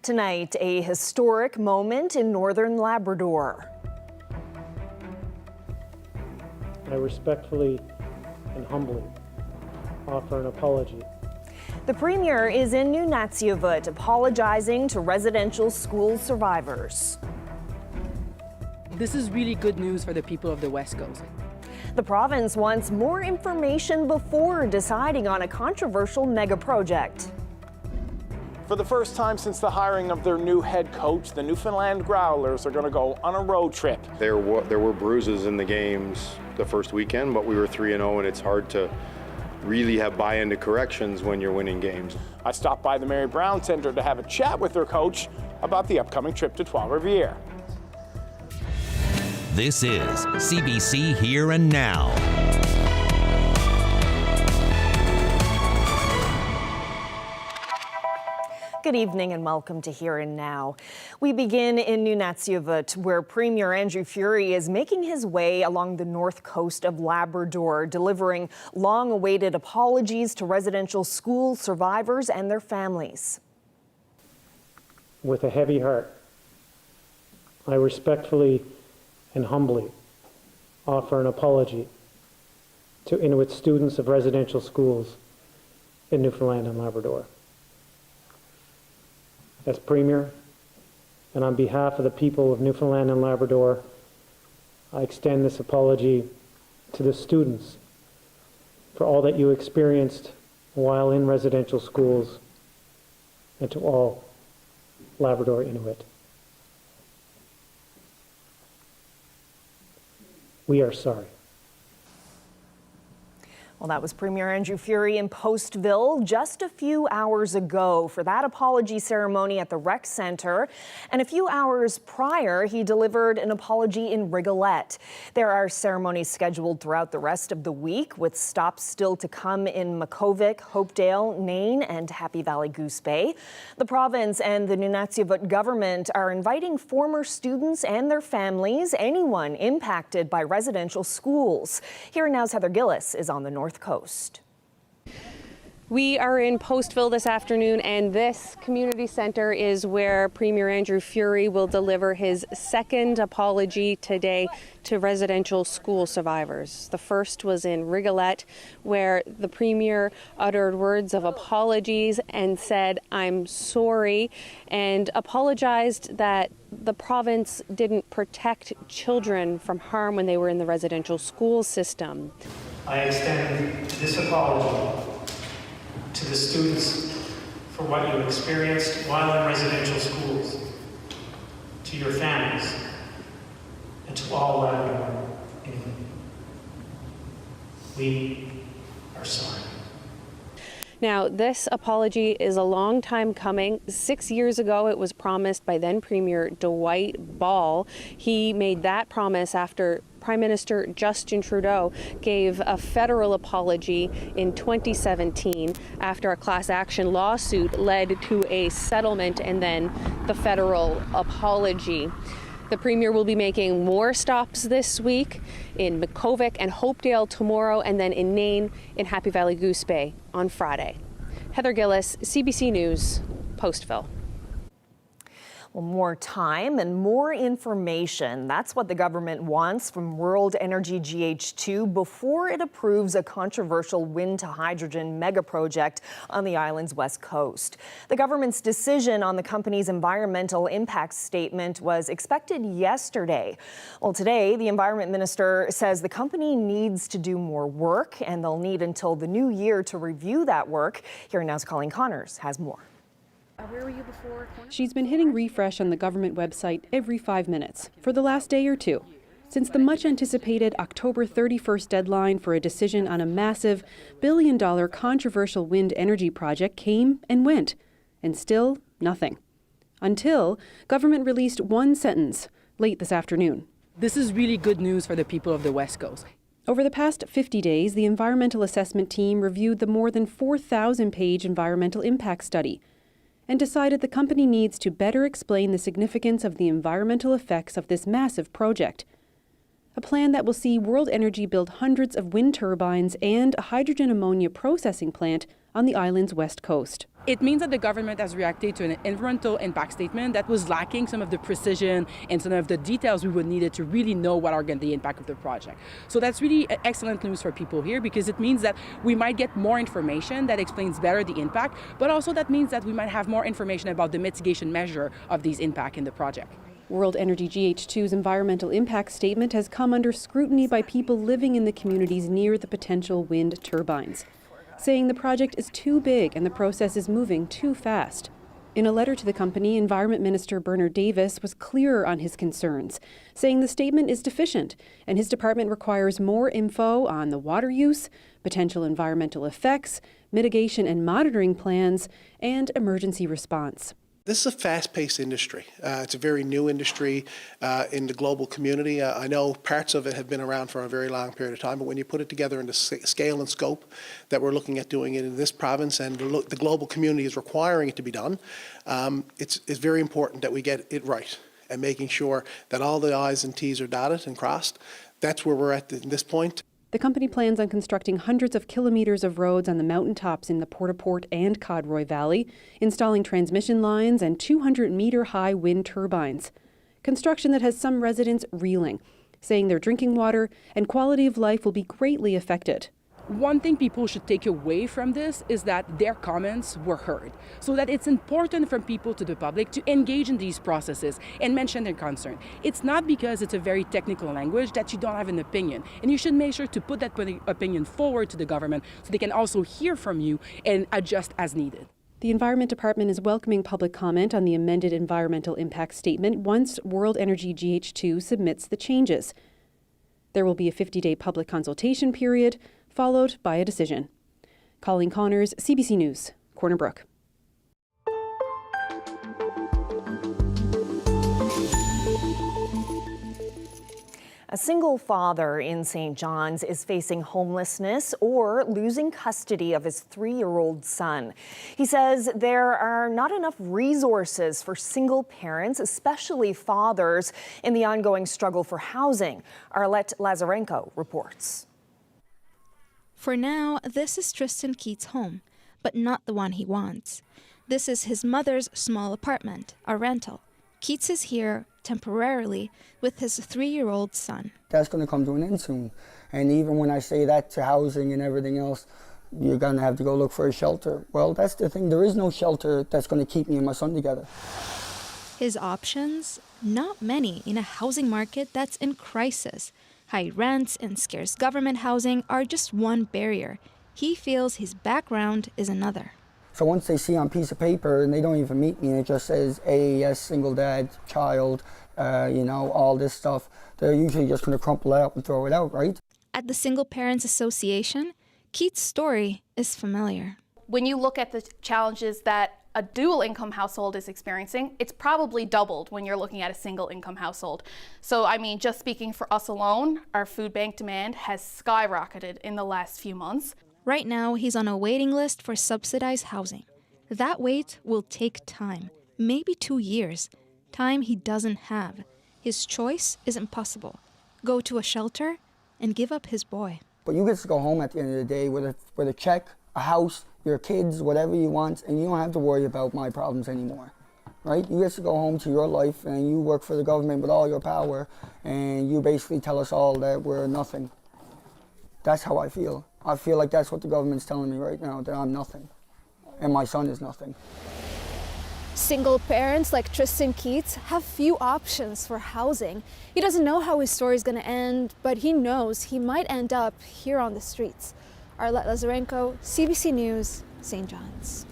Tonight, a historic moment in northern Labrador. I respectfully and humbly offer an apology. The Premier is in Nunatsiavut apologizing to residential school survivors. This is really good news for the people of the West Coast. The province wants more information before deciding on a controversial mega project. For the first time since the hiring of their new head coach, the Newfoundland Growlers are going to go on a road trip. There were bruises in the games the first weekend, but we were 3-0, and it's hard to really have buy-in to corrections when you're winning games. I stopped by the Mary Brown Centre to have a chat with their coach about the upcoming trip to Trois-Rivières. This is CBC Here and Now. Good evening and welcome to Here and Now. We begin in Nunatsiavut, where Premier Andrew Furey is making his way along the north coast of Labrador, delivering long-awaited apologies to residential school survivors and their families. With a heavy heart, I respectfully and humbly offer an apology to Inuit students of residential schools in Newfoundland and Labrador. As Premier, and on behalf of the people of Newfoundland and Labrador, I extend this apology to the students for all that you experienced while in residential schools, and to all Labrador Inuit. We are sorry. Well, that was Premier Andrew Furey in Postville just a few hours ago for that apology ceremony at the rec center. And a few hours prior, he delivered an apology in Rigolette. There are ceremonies scheduled throughout the rest of the week, with stops still to come in Makkovik, Hopedale, Nain, and Happy Valley Goose Bay. The province and the Nunatsiavut government are inviting former students and their families, anyone impacted by residential schools. Here Now's Heather Gillis is on the North Coast. We are in Postville this afternoon, and this community center is where Premier Andrew Furey will deliver his second apology today to residential school survivors. The first was in Rigolette, where the Premier uttered words of apologies and said, "I'm sorry," and apologized that the province didn't protect children from harm when they were in the residential school system. I extend this apology to the students for what you experienced while in residential schools, to your families, and to all Labrador Inuit. We are sorry. Now, this apology is a long time coming. 6 years ago, it was promised by then Premier Dwight Ball. He made that promise after Prime Minister Justin Trudeau gave a federal apology in 2017 after a class action lawsuit led to a settlement and then the federal apology. The Premier will be making more stops this week in Makkovik and Hopedale tomorrow, and then in Nain in Happy Valley Goose Bay on Friday. Heather Gillis, CBC News, Postville. Well, more time and more information. That's what the government wants from World Energy GH2 before it approves a controversial wind to hydrogen mega project on the island's west coast. The government's decision on the company's environmental impact statement was expected yesterday. Well, today, the environment minister says the company needs to do more work, and they'll need until the new year to review that work. Here Now's Colleen Connors has more. Where were you before? She's been hitting refresh on the government website every 5 minutes for the last day or two, since the much-anticipated October 31st deadline for a decision on a massive billion-dollar controversial wind energy project came and went, and still nothing. Until government released one sentence late this afternoon. This is really good news for the people of the West Coast. Over the past 50 days, the environmental assessment team reviewed the more than 4,000-page environmental impact study and decided the company needs to better explain the significance of the environmental effects of this massive project. A plan that will see World Energy build hundreds of wind turbines and a hydrogen ammonia processing plant on the island's west coast. It means that the government has reacted to an environmental impact statement that was lacking some of the precision and some of the details we would need to really know what are the impact of the project. So that's really excellent news for people here, because it means that we might get more information that explains better the impact, but also that means that we might have more information about the mitigation measure of these impact in the project. World Energy GH2's environmental impact statement has come under scrutiny by people living in the communities near the potential wind turbines, saying the project is too big and the process is moving too fast. In a letter to the company, Environment Minister Bernard Davis was clearer on his concerns, saying the statement is deficient and his department requires more info on the water use, potential environmental effects, mitigation and monitoring plans, and emergency response. This is a fast-paced industry. It's a very new industry in the global community. I know parts of it have been around for a very long period of time, but when you put it together in the scale and scope that we're looking at doing it in this province, and the global community is requiring it to be done, it's very important that we get it right and making sure that all the I's and T's are dotted and crossed. That's where we're at this point. The company plans on constructing hundreds of kilometers of roads on the mountaintops in the Port-au-Port and Codroy Valley, installing transmission lines and 200-meter-high wind turbines. Construction that has some residents reeling, saying their drinking water and quality of life will be greatly affected. One thing people should take away from this is that their comments were heard, so that it's important for people to the public to engage in these processes and mention their concern. It's not because it's a very technical language that you don't have an opinion, and you should make sure to put that opinion forward to the government so they can also hear from you and adjust as needed. The Environment Department is welcoming public comment on the amended environmental impact statement once World Energy GH2 submits the changes. There will be a 50-day public consultation period, followed by a decision. Colleen Connors, CBC News, Corner Brook. A single father in St. John's is facing homelessness or losing custody of his 3-year-old son. He says there are not enough resources for single parents, especially fathers, in the ongoing struggle for housing. Arlette Lazarenko reports. For now, this is Tristan Keats' home, but not the one he wants. This is his mother's small apartment, a rental. Keats is here temporarily with his 3-year-old son. That's going to come to an end soon. And even when I say that to housing and everything else, you're going to have to go look for a shelter. Well, that's the thing. There is no shelter that's going to keep me and my son together. His options? Not many in a housing market that's in crisis. High rents and scarce government housing are just one barrier. He feels his background is another. So once they see on a piece of paper and they don't even meet me and it just says AAS, single dad, child, all this stuff, they're usually just going to crumple it up and throw it out, right? At the Single Parents Association, Keats' story is familiar. When you look at the challenges that a dual income household is experiencing, it's probably doubled when you're looking at a single income household. So, just speaking for us alone, our food bank demand has skyrocketed in the last few months. Right now, he's on a waiting list for subsidized housing. That wait will take time, maybe 2 years, time he doesn't have. His choice is impossible. Go to a shelter and give up his boy. But you get to go home at the end of the day with a check, a house, your kids, whatever you want, and you don't have to worry about my problems anymore, right? You get to go home to your life and you work for the government with all your power and you basically tell us all that we're nothing. That's how I feel. I feel like that's what the government's telling me right now, that I'm nothing and my son is nothing. Single parents like Tristan Keats have few options for housing. He doesn't know how his story is going to end, but he knows he might end up here on the streets. Arlette Lazarenko, CBC News, St. John's.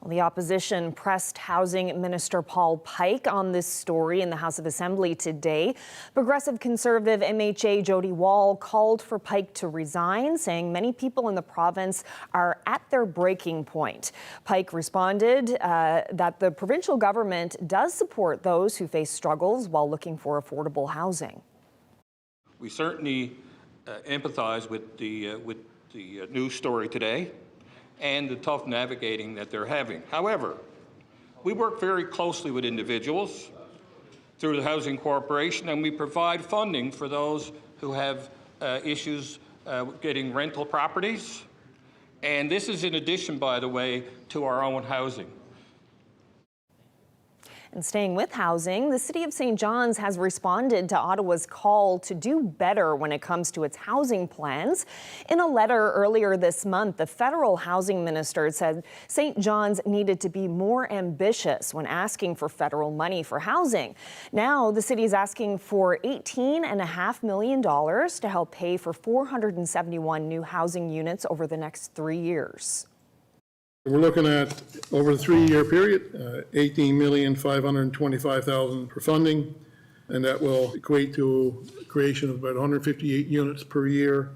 Well, the opposition pressed Housing Minister Paul Pike on this story in the House of Assembly today. Progressive Conservative MHA Jody Wall called for Pike to resign, saying many people in the province are at their breaking point. Pike responded that the provincial government does support those who face struggles while looking for affordable housing. We certainly empathize with the news story today and the tough navigating that they're having. However, we work very closely with individuals through the Housing Corporation, and we provide funding for those who have issues getting rental properties And this is in addition, by the way, to our own housing. And staying with housing, the City of St. John's has responded to Ottawa's call to do better when it comes to its housing plans. In a letter earlier this month, the federal housing minister said St. John's needed to be more ambitious when asking for federal money for housing. Now, the city is asking for $18.5 million to help pay for 471 new housing units over the next 3 years. We're looking at, over the 3-year period, $18,525,000 for funding, and that will equate to creation of about 158 units per year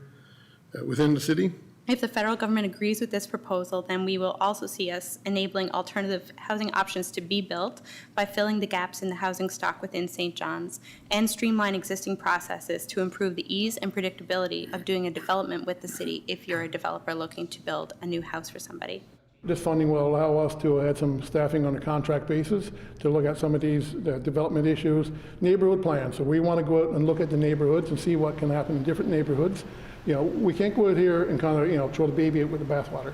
within the city. If the federal government agrees with this proposal, then we will also see us enabling alternative housing options to be built by filling the gaps in the housing stock within St. John's and streamline existing processes to improve the ease and predictability of doing a development with the city if you're a developer looking to build a new house for somebody. This funding will allow us to add some staffing on a contract basis to look at some of these development issues, neighborhood plans. So we want to go out and look at the neighborhoods and see what can happen in different neighborhoods. You know, we can't go out here and kind of, throw the baby out with the bathwater.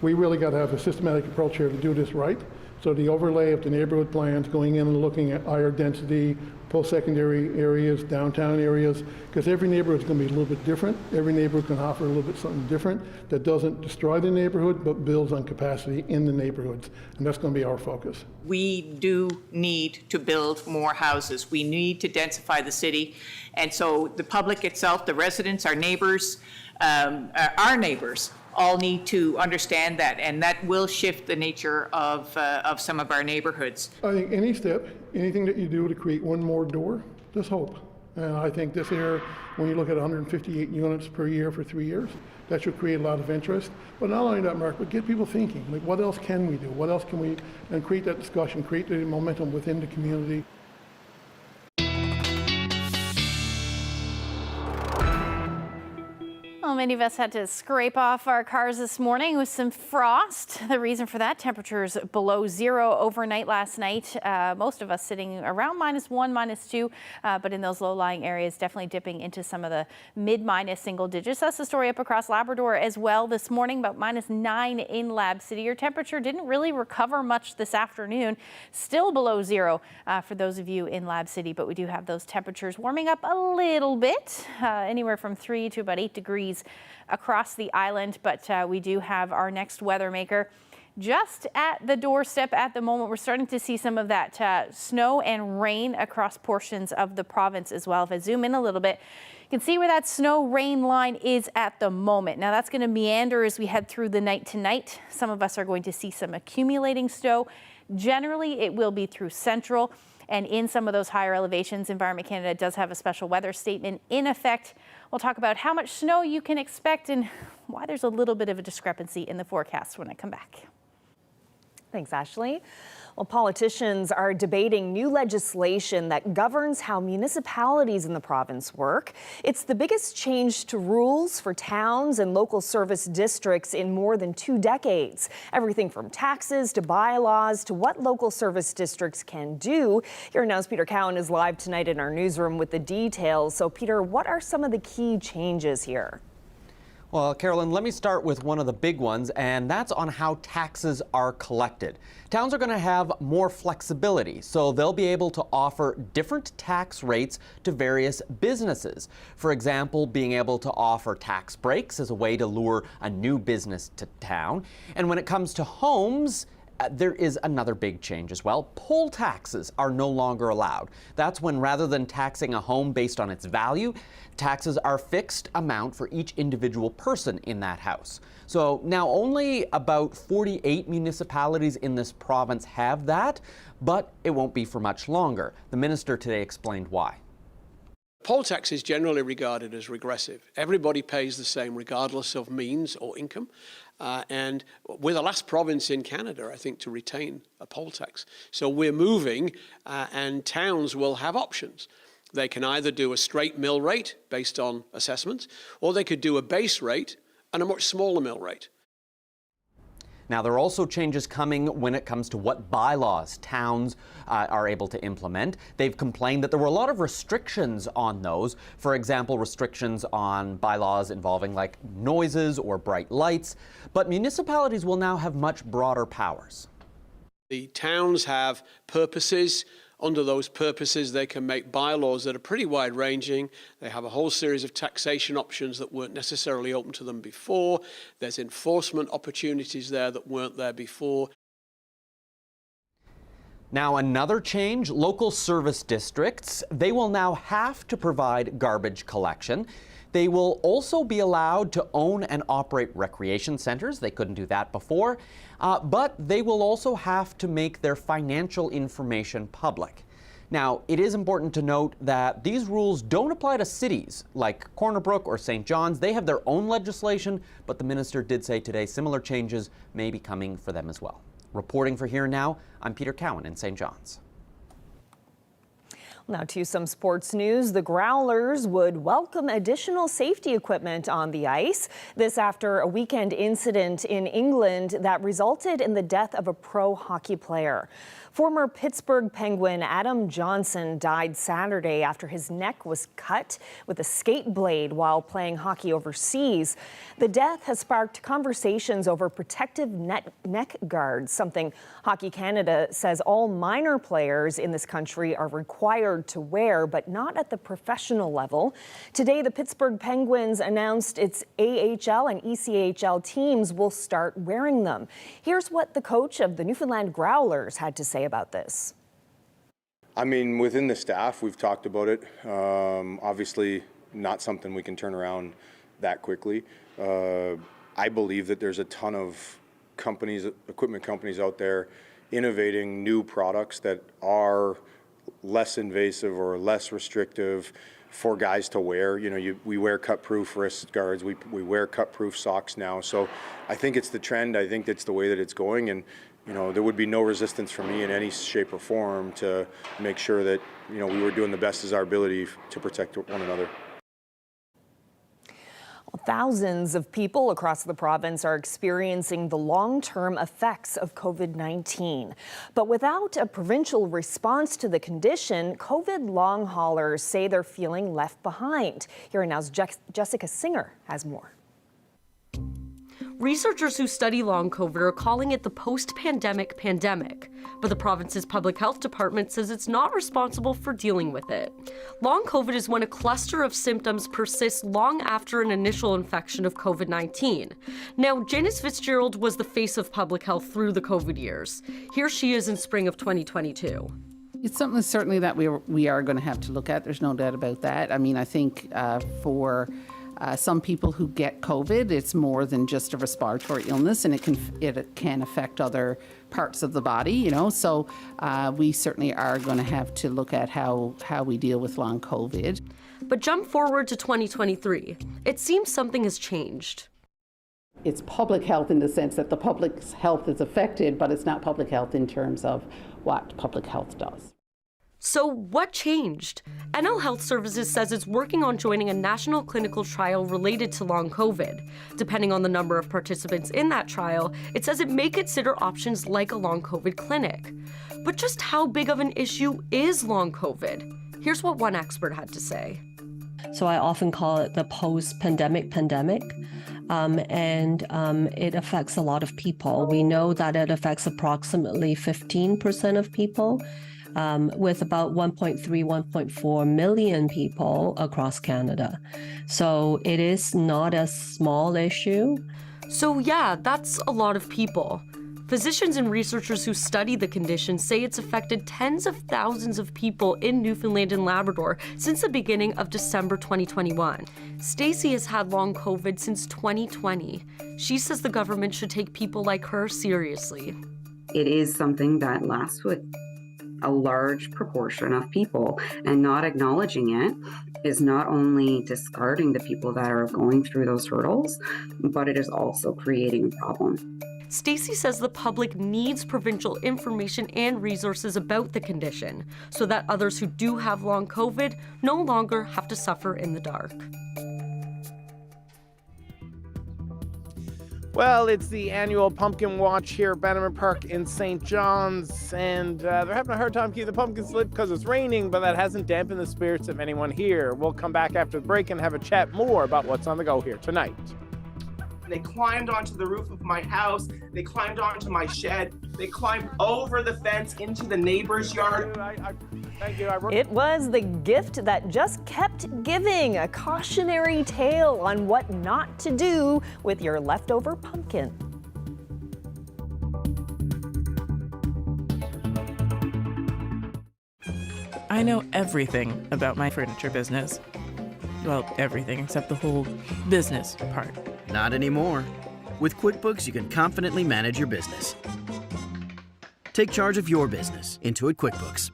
We really got to have a systematic approach here to do this right. So the overlay of the neighborhood plans, going in and looking at higher density, post-secondary areas, downtown areas, because every neighborhood is going to be a little bit different. Every neighborhood can offer a little bit something different that doesn't destroy the neighborhood, but builds on capacity in the neighborhoods. And that's going to be our focus. We do need to build more houses. We need to densify the city. And so the public itself, the residents, our neighbors, all need to understand that, and that will shift the nature of some of our neighborhoods. I think any step, anything that you do to create one more door, there's hope. And I think this year, when you look at 158 units per year for 3 years, that should create a lot of interest. But not only that, Mark, but get people thinking, like, what else can we do? What else can we, and create that discussion, create the momentum within the community. Well, many of us had to scrape off our cars this morning with some frost. The reason for that, temperatures below zero overnight last night. Most of us sitting around -1, -2, but in those low-lying areas, definitely dipping into some of the mid-minus single digits. That's the story up across Labrador as well this morning, about -9 in Lab City. Your temperature didn't really recover much this afternoon. Still below zero for those of you in Lab City, but we do have those temperatures warming up a little bit, anywhere from 3 to about 8 degrees across the island, but we do have our next weather maker just at the doorstep at the moment. We're starting to see some of that snow and rain across portions of the province as well. If I zoom in a little bit, you can see where that snow rain line is at the moment. Now that's going to meander as we head through the night tonight. Some of us are going to see some accumulating snow. Generally, it will be through central and in some of those higher elevations. Environment Canada does have a special weather statement in effect. We'll talk about how much snow you can expect and why there's a little bit of a discrepancy in the forecast when I come back. Thanks, Ashley. Well, politicians are debating new legislation that governs how municipalities in the province work. It's the biggest change to rules for towns and local service districts in more than 2 decades. Everything from taxes to bylaws to what local service districts can do. Here now's Peter Cowan is live tonight in our newsroom with the details. So, Peter, what are some of the key changes here? Well, Carolyn, let me start with one of the big ones, and that's on how taxes are collected. Towns are going to have more flexibility, so they'll be able to offer different tax rates to various businesses. For example, being able to offer tax breaks as a way to lure a new business to town. And when it comes to homes, there is another big change as well. Poll taxes are no longer allowed. That's when, rather than taxing a home based on its value, taxes are fixed amount for each individual person in that house. So now only about 48 municipalities in this province have that, but it won't be for much longer. The minister today explained why. Poll tax is generally regarded as regressive. Everybody pays the same regardless of means or income. And we're the last province in Canada, I think, to retain a poll tax. So we're moving and towns will have options. They can either do a straight mill rate based on assessments, or they could do a base rate and a much smaller mill rate. Now, there are also changes coming when it comes to what bylaws towns are able to implement. They've complained that there were a lot of restrictions on those. For example, restrictions on bylaws involving like noises or bright lights. But municipalities will now have much broader powers. The towns have purposes. Under those purposes, they can make bylaws that are pretty wide-ranging. They have a whole series of taxation options that weren't necessarily open to them before. There's enforcement opportunities there that weren't there before. Now, another change, local service districts, they will now have to provide garbage collection. They will also be allowed to own and operate recreation centers. They couldn't do that before, but they will also have to make their financial information public. Now, it is important to note that these rules don't apply to cities like Corner Brook or St. John's. They have their own legislation, but the minister did say today similar changes may be coming for them as well. Reporting for Here Now, I'm Peter Cowan in St. John's. Now to some sports news. The Growlers would welcome additional safety equipment on the ice. This after a weekend incident in England that resulted in the death of a pro hockey player. Former Pittsburgh Penguin Adam Johnson died Saturday after his neck was cut with a skate blade while playing hockey overseas. The death has sparked conversations over protective neck guards, something Hockey Canada says all minor players in this country are required to wear, but not at the professional level. Today, the Pittsburgh Penguins announced its AHL and ECHL teams will start wearing them. Here's what the coach of the Newfoundland Growlers had to say about this. I mean, within the staff, we've talked about it. Obviously, not something we can turn around that quickly. I believe that there's a ton of companies, equipment companies out there innovating new products that are less invasive or less restrictive for guys to wear. You know, we wear cut-proof wrist guards, we wear cut-proof socks now. So I think it's the trend, I think it's the way that it's going, and you know, there would be no resistance from me in any shape or form to make sure that, you know, we were doing the best as our ability to protect one another. Thousands of people across the province are experiencing the long-term effects of COVID-19. But without a provincial response to the condition, COVID long haulers say they're feeling left behind. Here Now's Jessica Singer has more. Researchers who study long COVID are calling it the post-pandemic pandemic, but the province's public health department says it's not responsible for dealing with it. Long COVID is when a cluster of symptoms persists long after an initial infection of COVID-19. Now, Janice Fitzgerald was the face of public health through the COVID years. Here she is in spring of 2022. It's something certainly that we are going to have to look at. There's no doubt about that. I mean, I think for some people who get COVID, it's more than just a respiratory illness, and it can affect other parts of the body, you know. So we certainly are going to have to look at how we deal with long COVID. But jump forward to 2023. It seems something has changed. It's public health in the sense that the public's health is affected, but it's not public health in terms of what public health does. So what changed? NL Health Services says it's working on joining a national clinical trial related to long COVID. Depending on the number of participants in that trial, it says it may consider options like a long COVID clinic. But just how big of an issue is long COVID? Here's what one expert had to say. So I often call it the post-pandemic pandemic. It affects a lot of people. We know that it affects approximately 15% of people. With about 1.3, 1.4 million people across Canada. So it is not a small issue. So yeah, that's a lot of people. Physicians and researchers who study the condition say it's affected tens of thousands of people in Newfoundland and Labrador since the beginning of December 2021. Stacey has had long COVID since 2020. She says the government should take people like her seriously. It is something that lasts with a large proportion of people, and not acknowledging it is not only discarding the people that are going through those hurdles, but it is also creating a problem. Stacey says the public needs provincial information and resources about the condition so that others who do have long COVID no longer have to suffer in the dark. Well, it's the annual Pumpkin Watch here at Bannerman Park in St. John's, and they're having a hard time keeping the pumpkins lit because it's raining, but that hasn't dampened the spirits of anyone here. We'll come back after the break and have a chat more about what's on the go here tonight. They climbed onto the roof of my house. They climbed onto my shed. They climbed over the fence into the neighbor's yard. Thank you. It was the gift that just kept giving, a cautionary tale on what not to do with your leftover pumpkin. I know everything about my furniture business. Well, everything except the whole business part. Not anymore. With QuickBooks, you can confidently manage your business. Take charge of your business. Intuit QuickBooks.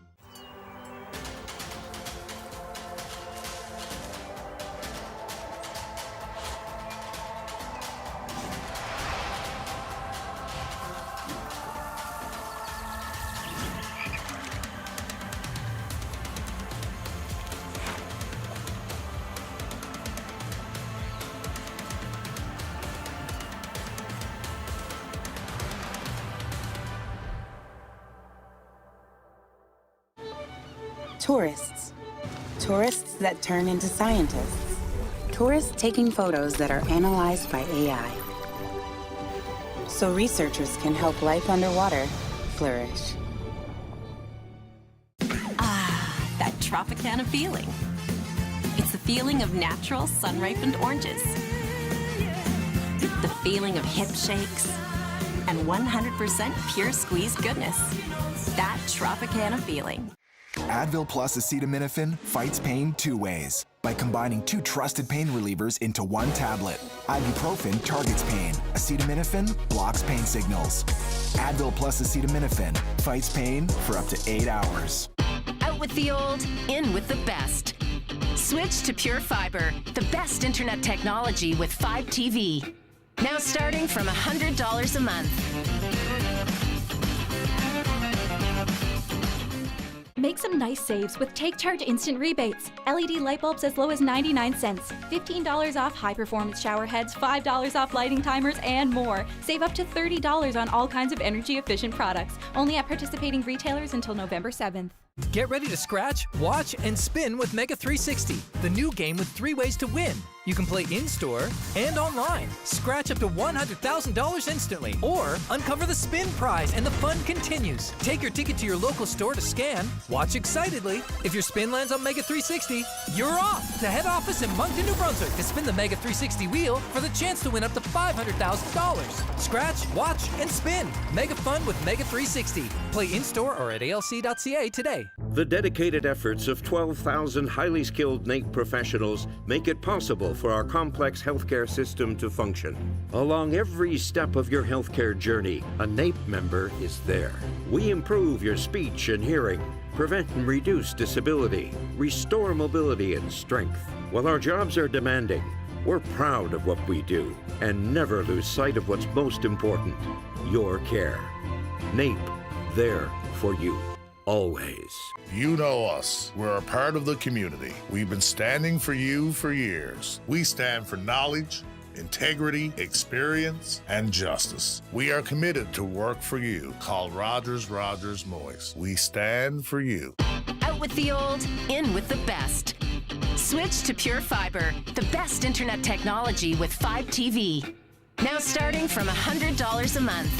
Tourists. Tourists that turn into scientists. Tourists taking photos that are analyzed by AI. So researchers can help life underwater flourish. Ah, that Tropicana feeling. It's the feeling of natural sun-ripened oranges. The feeling of hip shakes and 100% pure squeeze goodness. That Tropicana feeling. Advil Plus acetaminophen fights pain two ways by combining two trusted pain relievers into one tablet. Ibuprofen targets pain. Acetaminophen blocks pain signals. Advil Plus acetaminophen fights pain for up to 8 hours. Out with the old, in with the best. Switch to Pure Fiber, the best internet technology with 5 TV. Now starting from $100 a month. Make some nice saves with Take Charge Instant Rebates. LED light bulbs as low as 99 cents. $15 off high-performance shower heads, $5 off lighting timers, and more. Save up to $30 on all kinds of energy-efficient products. Only at participating retailers until November 7th. Get ready to scratch, watch, and spin with Mega 360, the new game with 3 ways to win. You can play in-store and online. Scratch up to $100,000 instantly, or uncover the spin prize and the fun continues. Take your ticket to your local store to scan, watch excitedly. If your spin lands on Mega 360, you're off to head office in Moncton, New Brunswick to spin the Mega 360 wheel for the chance to win up to $500,000. Scratch, watch, and spin. Mega fun with Mega 360. Play in-store or at alc.ca today. The dedicated efforts of 12,000 highly skilled NAPE professionals make it possible for our complex healthcare system to function. Along every step of your healthcare journey, a NAPE member is there. We improve your speech and hearing, prevent and reduce disability, restore mobility and strength. While our jobs are demanding, we're proud of what we do and never lose sight of what's most important, your care. NAPE, there for you. Always. You know us. We're a part of the community. We've been standing for you for years. We stand for knowledge, integrity, experience, and justice. We are committed to work for you. Call Rogers Moyes. We stand for you. Out with the old, in with the best. Switch to Pure Fiber, the best internet technology with 5 TV. Now starting from $100 a month.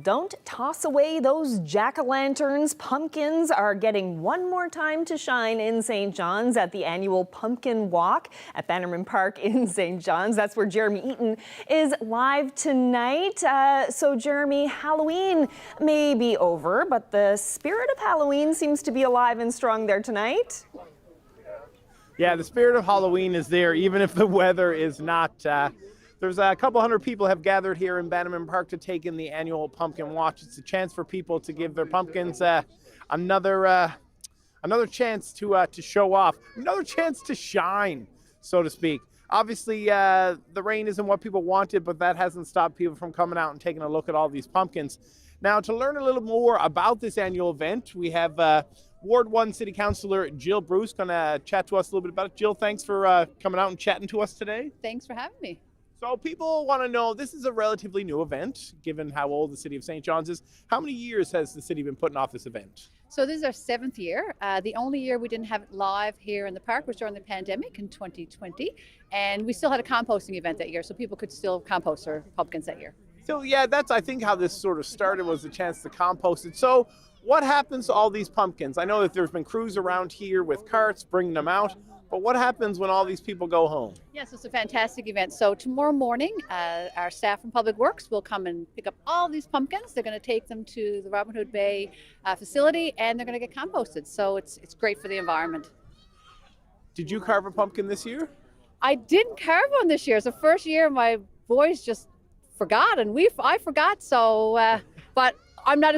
Don't toss away those jack-o'-lanterns. Pumpkins are getting one more time to shine in St. John's at the annual Pumpkin Walk at Bannerman Park in St. John's. That's where Jeremy Eaton is live tonight. So Jeremy, Halloween may be over, but the spirit of Halloween seems to be alive and strong there tonight. Yeah, the spirit of Halloween is there, even if the weather is not. There's a couple hundred people have gathered here in Bannerman Park to take in the annual Pumpkin Watch. It's a chance for people to give their pumpkins another chance to show off, another chance to shine, so to speak. Obviously, the rain isn't what people wanted, but that hasn't stopped people from coming out and taking a look at all these pumpkins. Now, to learn a little more about this annual event, we have Ward 1 City Councillor Jill Bruce going to chat to us a little bit about it. Jill, thanks for coming out and chatting to us today. Thanks for having me. So people want to know, this is a relatively new event, given how old the city of St. John's is. How many years has the city been putting off this event? So this is our 7th year. The only year we didn't have it live here in the park was during the pandemic in 2020. And we still had a composting event that year, so people could still compost their pumpkins that year. So yeah, that's I think how this sort of started, was the chance to compost it. So what happens to all these pumpkins? I know that there's been crews around here with carts bringing them out, but what happens when all these people go home? Yes, it's a fantastic event. So tomorrow morning, our staff from Public Works will come and pick up all these pumpkins. They're going to take them to the Robin Hood Bay facility, and they're going to get composted. So it's great for the environment. Did you carve a pumpkin this year? I didn't carve one this year. It's the first year my boys just forgot, and I forgot. So, but I'm not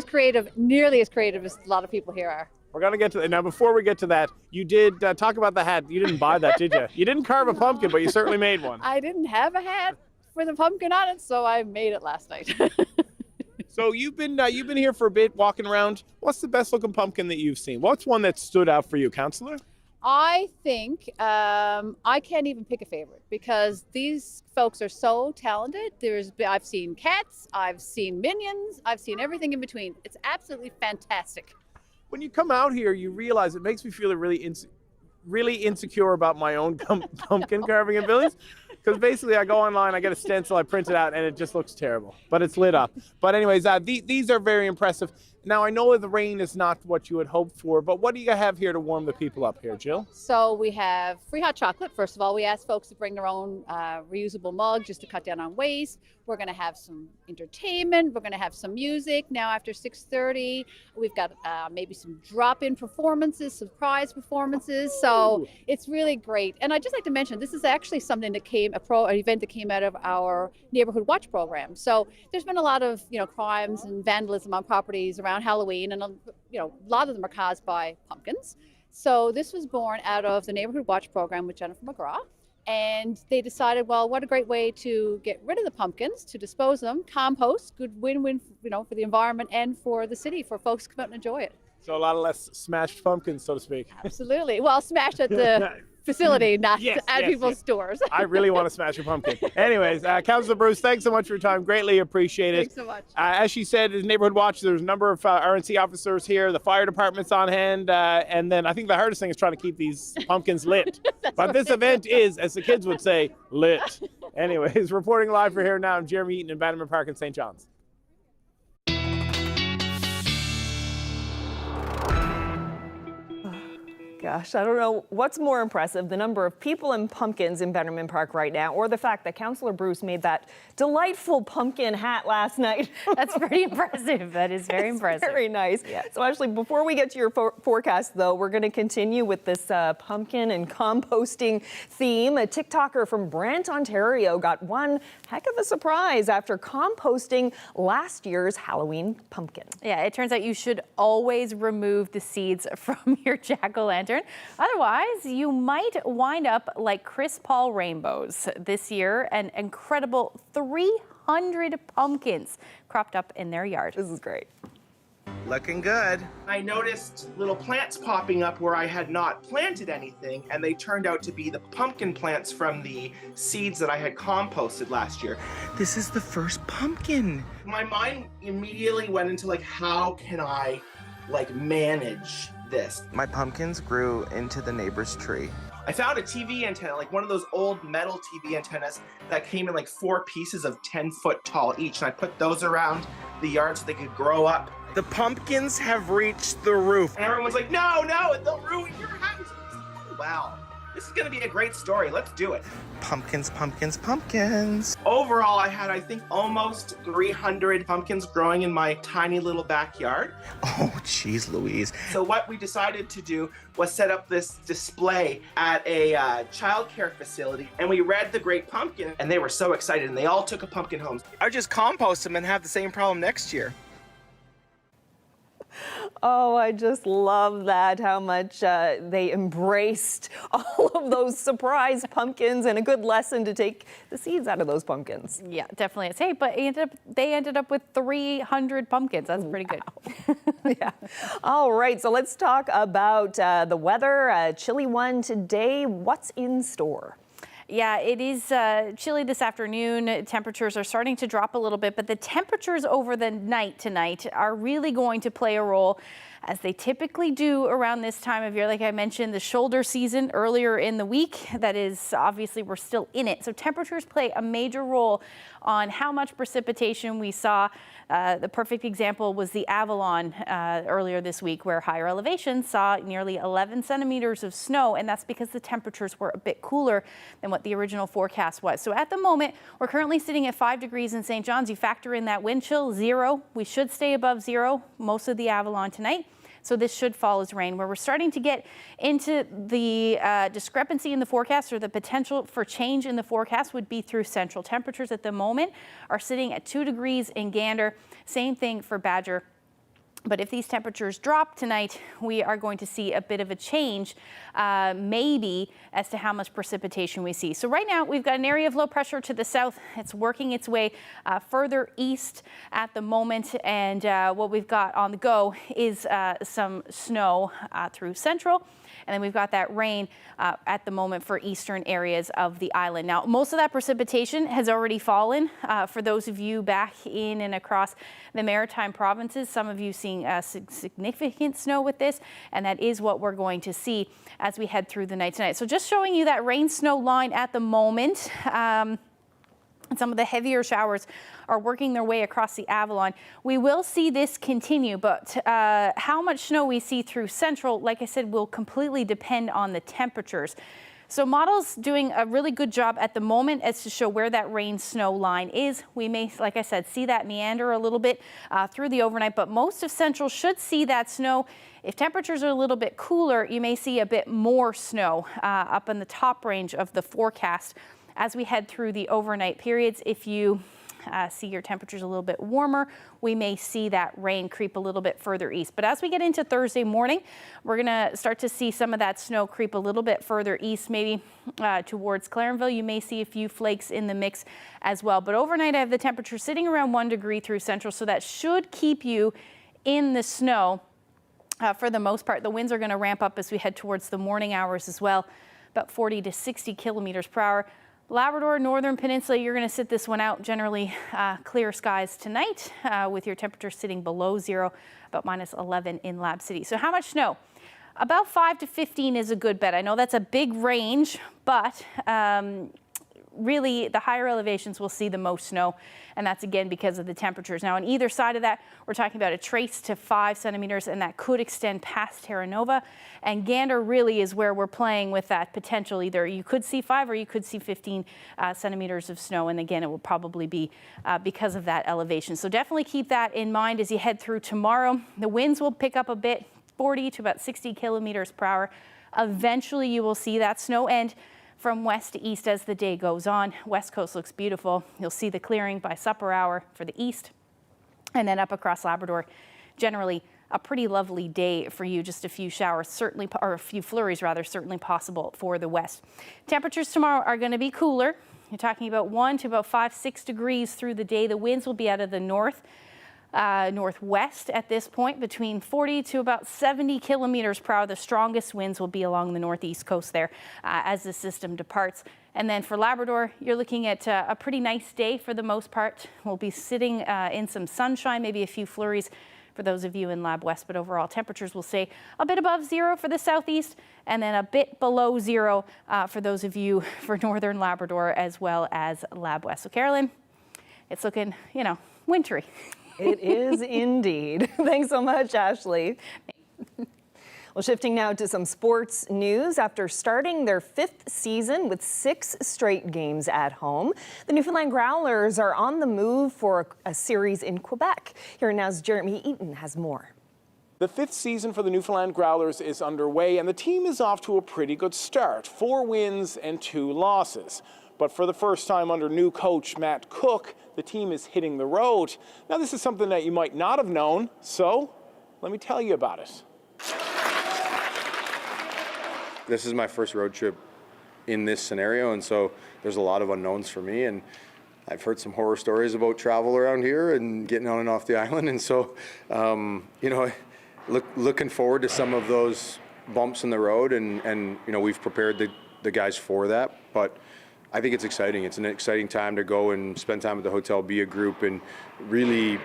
nearly as creative as a lot of people here are. We're going to get to that. Now, before we get to that, you did talk about the hat. You didn't buy that, did you? You didn't carve a pumpkin, but you certainly made one. I didn't have a hat for the pumpkin on it, so I made it last night. So you've been here for a bit, walking around. What's the best looking pumpkin that you've seen? What's one that stood out for you, Councillor? I think I can't even pick a favorite because these folks are so talented. I've seen cats, I've seen minions, I've seen everything in between. It's absolutely fantastic. When you come out here, you realize it makes me feel really insecure about my own pumpkin carving abilities. Because basically I go online, I get a stencil, I print it out, and it just looks terrible. But it's lit up. But anyways, these are very impressive. Now, I know the rain is not what you had hoped for, but what do you have here to warm the people up here, Jill? So we have free hot chocolate. First of all, we ask folks to bring their own reusable mug just to cut down on waste. We're going to have some entertainment. We're going to have some music. Now, after 6:30, we've got maybe some drop-in performances, surprise performances. So it's really great. And I'd just like to mention, this is actually something that an event that came out of our Neighborhood Watch program. So there's been a lot of, crimes and vandalism on properties around Halloween, and a lot of them are caused by pumpkins. So this was born out of the Neighborhood Watch program with Jennifer McGraw, and they decided, well, what a great way to get rid of the pumpkins, to dispose of them, compost, good win-win, for the environment and for the city, for folks to come out and enjoy it. So a lot of less smashed pumpkins, so to speak. Absolutely. Well, smashed at the facility, not at people's stores. I really want to smash a pumpkin. Anyways, Councillor Bruce, thanks so much for your time. Greatly appreciate it. Thanks so much. As she said, in Neighborhood Watch, there's a number of RNC officers here. The fire department's on hand. And then I think the hardest thing is trying to keep these pumpkins lit. But this event is, as the kids would say, lit. Anyways, reporting live for Here Now, I'm Jeremy Eaton in Bannerman Park in St. John's. Gosh, I don't know what's more impressive, the number of people and pumpkins in Bannerman Park right now, or the fact that Councillor Bruce made that delightful pumpkin hat last night. That's pretty impressive. That is very impressive. Very nice. Yeah. So actually, before we get to your forecast, though, we're going to continue with this pumpkin and composting theme. A TikToker from Brant, Ontario got one heck of a surprise after composting last year's Halloween pumpkin. Yeah, it turns out you should always remove the seeds from your jack-o'-lantern. Otherwise, you might wind up like Chris Paul rainbows. This year, an incredible 300 pumpkins cropped up in their yard. This is great. Looking good. I noticed little plants popping up where I had not planted anything, and they turned out to be the pumpkin plants from the seeds that I had composted last year. This is the first pumpkin. My mind immediately went into how can I manage this? My pumpkins grew into the neighbor's tree. I found a TV antenna, one of those old metal TV antennas that came in 4 pieces of 10 foot tall each, and I put those around the yard so they could grow up. The pumpkins have reached the roof. And everyone's like, no, they'll ruin your house. Wow, this is gonna be a great story. Let's do it. Pumpkins, pumpkins, pumpkins. Overall, I had, I think, almost 300 pumpkins growing in my tiny little backyard. Oh, geez, Louise. So what we decided to do was set up this display at a childcare facility, and we read The Great Pumpkin, and they were so excited, and they all took a pumpkin home. I would just compost them and have the same problem next year. Oh, I just love that, how much they embraced all of those surprise pumpkins, and a good lesson to take the seeds out of those pumpkins. Yeah, definitely is. Hey, but they ended up with 300 pumpkins. That's pretty good. Yeah. All right, so let's talk about the weather. A chilly one today. What's in store? Yeah, it is chilly this afternoon. Temperatures are starting to drop a little bit, but the temperatures over the night tonight are really going to play a role, as they typically do around this time of year. Like I mentioned, the shoulder season earlier in the week, that is, obviously we're still in it. So temperatures play a major role on how much precipitation we saw. The perfect example was the Avalon earlier this week, where higher elevations saw nearly 11 centimeters of snow, and that's because the temperatures were a bit cooler than what the original forecast was. So at the moment, we're currently sitting at 5 degrees in St. John's. You factor in that wind chill, 0. We should stay above 0 most of the Avalon tonight. So this should fall as rain. Where we're starting to get into the discrepancy in the forecast, or the potential for change in the forecast, would be through central. Temperatures at the moment are sitting at 2 degrees in Gander. Same thing for Badger. But if these temperatures drop tonight, we are going to see a bit of a change, maybe, as to how much precipitation we see. So right now, we've got an area of low pressure to the south. It's working its way further east at the moment. And what we've got on the go is some snow through central. And then we've got that rain at the moment for eastern areas of the island. Now, most of that precipitation has already fallen. For those of you back in and across the maritime provinces, some of you seeing significant snow with this, and that is what we're going to see as we head through the night tonight. So just showing you that rain-snow line at the moment. Some of the heavier showers are working their way across the Avalon. We will see this continue, but how much snow we see through central, like I said, will completely depend on the temperatures. So models doing a really good job at the moment as to show where that rain-snow line is. We may, like I said, see that meander a little bit through the overnight, but most of central should see that snow. If temperatures are a little bit cooler, you may see a bit more snow up in the top range of the forecast as we head through the overnight periods. If you see your temperatures a little bit warmer, we may see that rain creep a little bit further east. But as we get into Thursday morning, we're going to start to see some of that snow creep a little bit further east, maybe towards Clarenville. You may see a few flakes in the mix as well. But overnight, I have the temperature sitting around 1 degree through central, so that should keep you in the snow for the most part. The winds are going to ramp up as we head towards the morning hours as well, about 40 to 60 kilometers per hour. Labrador, Northern Peninsula, you're going to sit this one out. Generally clear skies tonight with your temperature sitting below 0, about minus 11 in Lab City. So how much snow? About 5 to 15 is a good bet. I know that's a big range, but really the higher elevations will see the most snow, and that's again because of the temperatures. Now on either side of that, we're talking about a trace to 5 centimeters, and that could extend past Terra Nova. And Gander really is where we're playing with that potential. Either you could see 5 or you could see 15 centimeters of snow, and again, it will probably be because of that elevation. So definitely keep that in mind as you head through tomorrow. The winds will pick up a bit, 40 to about 60 kilometers per hour. Eventually you will see that snow end from west to east as the day goes on. West Coast looks beautiful. You'll see the clearing by supper hour for the east, and then up across Labrador, generally a pretty lovely day for you. Just a few showers, certainly, or a few flurries rather, certainly possible for the west. Temperatures tomorrow are going to be cooler. You're talking about 1 to about 5, 6 degrees through the day. The winds will be out of the northwest at this point, between 40 to about 70 kilometers per hour. The strongest winds will be along the northeast coast there as the system departs. And then for Labrador, you're looking at a pretty nice day for the most part. We'll be sitting in some sunshine, maybe a few flurries for those of you in Lab West, but overall temperatures will stay a bit above 0 for the southeast, and then a bit below 0 for those of you for northern Labrador as well as Lab West. So Carolyn, it's looking, wintry. It is indeed. Thanks so much, Ashley. Well, shifting now to some sports news. After starting their 5th season with 6 straight games at home, the Newfoundland Growlers are on the move for a series in Quebec. Here now's Jeremy Eaton has more. The 5th season for the Newfoundland Growlers is underway, and the team is off to a pretty good start. 4 wins and 2 losses. But for the first time under new coach Matt Cook, the team is hitting the road. Now, this is something that you might not have known, so let me tell you about it. This is my first road trip in this scenario, and so there's a lot of unknowns for me, and I've heard some horror stories about travel around here and getting on and off the island, and so looking forward to some of those bumps in the road, and we've prepared the guys for that. But I think it's exciting. It's an exciting time to go and spend time at the hotel, be a group, and really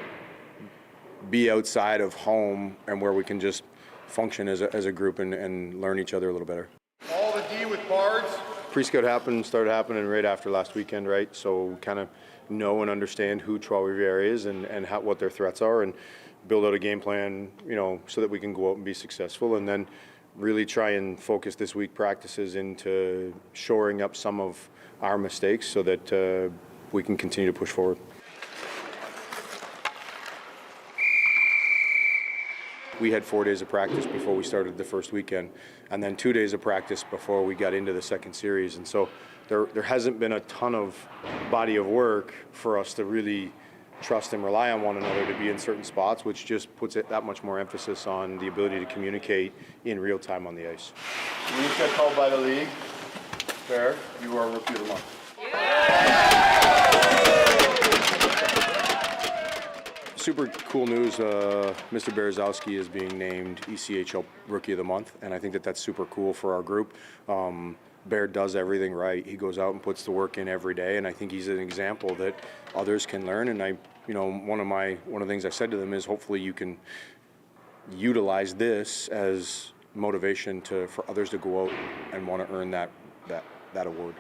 be outside of home and where we can just function as a group and learn each other a little better. All the D with bards. Pre-scout started happening right after last weekend, right? So we kind of know and understand who Trois-Rivières is and what their threats are, and build out a game plan, so that we can go out and be successful, and then really try and focus this week practices into shoring up some of our mistakes so that we can continue to push forward. We had 4 days of practice before we started the first weekend, and then 2 days of practice before we got into the second series. And so there hasn't been a ton of body of work for us to really trust and rely on one another to be in certain spots, which just puts it that much more emphasis on the ability to communicate in real time on the ice. You just got called by the league. Fair. You are Rookie of the Month. Super cool news, Mr. Berezowski is being named ECHL Rookie of the Month, and I think that's super cool for our group. Bear does everything right. He goes out and puts the work in every day, and I think he's an example that others can learn. And one of the things I said to them is hopefully you can utilize this as motivation for others to go out and want to earn that award.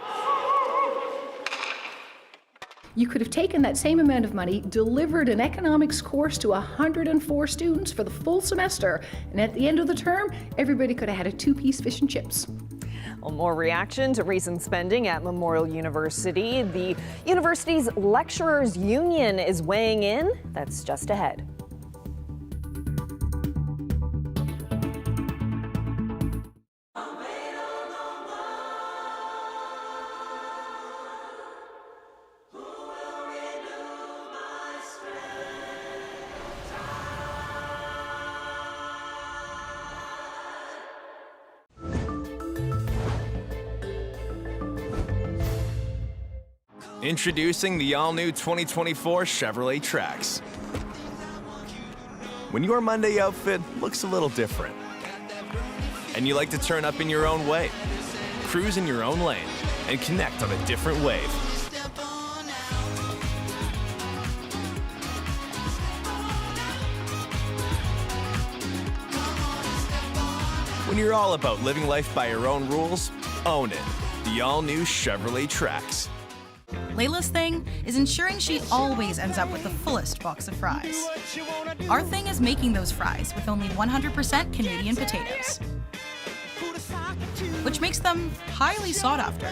You could have taken that same amount of money, delivered an economics course to 104 students for the full semester, and at the end of the term, everybody could have had a 2-piece fish and chips. Well, more reaction to recent spending at Memorial University. The university's lecturers' union is weighing in. That's just ahead. Introducing the all-new 2024 Chevrolet Trax. When your Monday outfit looks a little different, and you like to turn up in your own way, cruise in your own lane, and connect on a different wave. When you're all about living life by your own rules, own it. The all-new Chevrolet Trax. Layla's thing is ensuring she always ends up with the fullest box of fries. Our thing is making those fries with only 100% Canadian potatoes, which makes them highly sought after.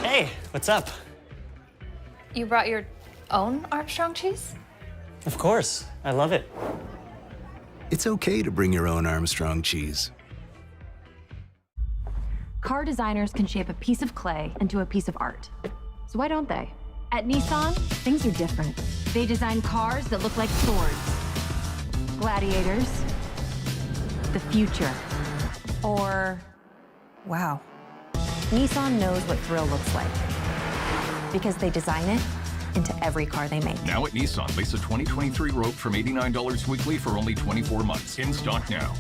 Hey, what's up? You brought your own Armstrong cheese? Of course, I love it. It's okay to bring your own Armstrong cheese. Car designers can shape a piece of clay into a piece of art. So why don't they? At Nissan, things are different. They design cars that look like swords, gladiators, the future, or wow. Nissan knows what thrill looks like because they design it into every car they make. Now at Nissan, lease a 2023 Rogue from $89 weekly for only 24 months. In stock now.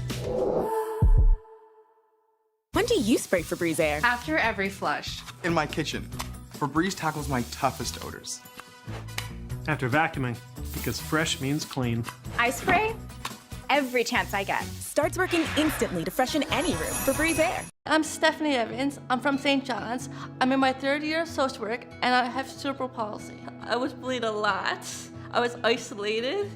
When do you spray Febreze air? After every flush. In my kitchen. Febreze tackles my toughest odors. After vacuuming, because fresh means clean. I spray every chance I get. Starts working instantly to freshen any room. Febreze air. I'm Stephanie Evans. I'm from St. John's. I'm in my 3rd year of social work, and I have cerebral palsy. I was bullied a lot. I was isolated,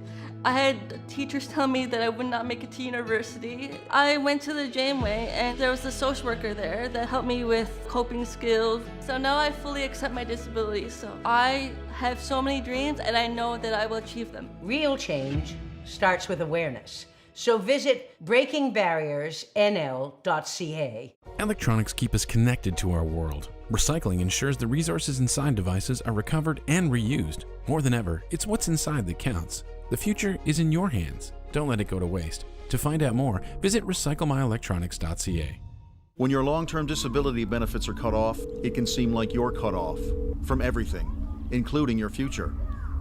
I had teachers tell me that I would not make it to university. I went to the Janeway and there was a social worker there that helped me with coping skills. So now I fully accept my disability. So I have so many dreams and I know that I will achieve them. Real change starts with awareness. So visit breakingbarriersnl.ca. Electronics keep us connected to our world. Recycling ensures the resources inside devices are recovered and reused. More than ever, it's what's inside that counts. The future is in your hands. Don't let it go to waste. To find out more, visit recyclemyelectronics.ca. When your long-term disability benefits are cut off, it can seem like you're cut off from everything, including your future.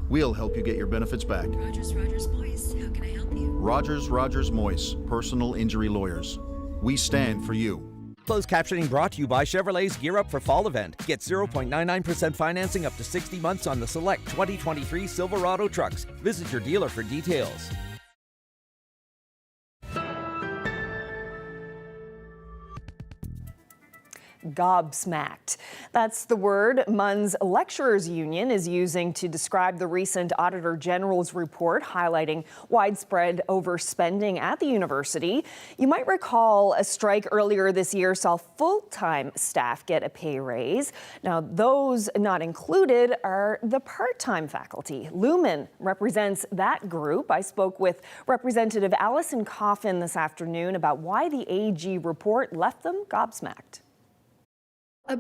We'll help you get your benefits back. Rogers Moyes, how can I help you? Rogers Moyes, personal injury lawyers. We stand for you. Closed captioning brought to you by Chevrolet's Gear Up for Fall event. Get 0.99% financing up to 60 months on the select 2023 Silverado trucks. Visit your dealer for details. Gobsmacked. That's the word MUN's Lecturers Union is using to describe the recent Auditor General's report highlighting widespread overspending at the university. You might recall a strike earlier this year saw full-time staff get a pay raise. Now, those not included are the part-time faculty. Lumen represents that group. I spoke with Representative Allison Coffin this afternoon about why the AG report left them gobsmacked.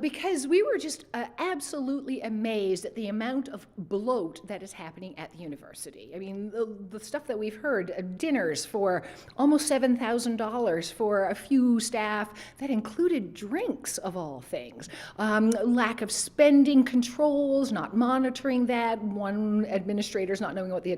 Because we were just absolutely amazed at the amount of bloat that is happening at the university. I mean, the stuff that we've heard, dinners for almost $7,000 for a few staff that included drinks of all things. Lack of spending controls, not monitoring that, one administrator's not knowing what the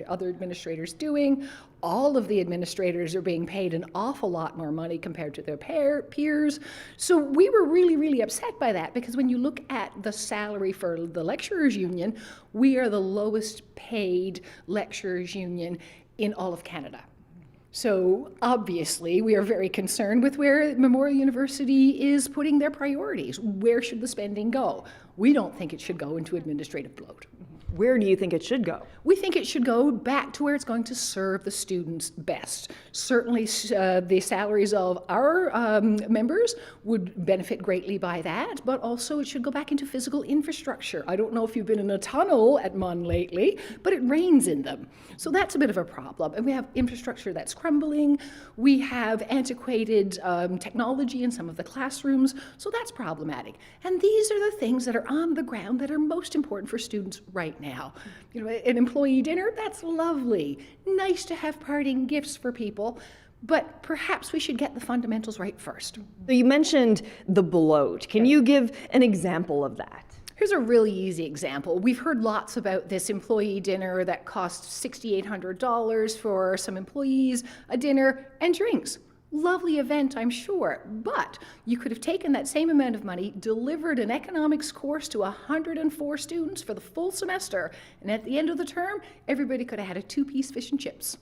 other administrator's doing. All of the administrators are being paid an awful lot more money compared to their peers. So we were really, really upset by that, because when you look at the salary for the lecturers union, we are the lowest paid lecturers union in all of Canada. So obviously we are very concerned with where Memorial University is putting their priorities. Where should the spending go? We don't think it should go into administrative bloat. Where do you think it should go? We think it should go back to where it's going to serve the students best. Certainly the salaries of our members would benefit greatly by that, but also it should go back into physical infrastructure. I don't know if you've been in a tunnel at MUN lately, but it rains in them. So that's a bit of a problem. And we have infrastructure that's crumbling. We have antiquated technology in some of the classrooms, so that's problematic. And these are the things that are on the ground that are most important for students right now. You know, an employee dinner, that's lovely. Nice to have parting gifts for people, but perhaps we should get the fundamentals right first. So you mentioned the bloat. Can you give an example of that? Here's a really easy example. We've heard lots about this employee dinner that costs $6,800 for some employees, a dinner and drinks. Lovely event, I'm sure, but you could have taken that same amount of money, delivered an economics course to 104 students for the full semester, and at the end of the term, everybody could have had a two-piece fish and chips.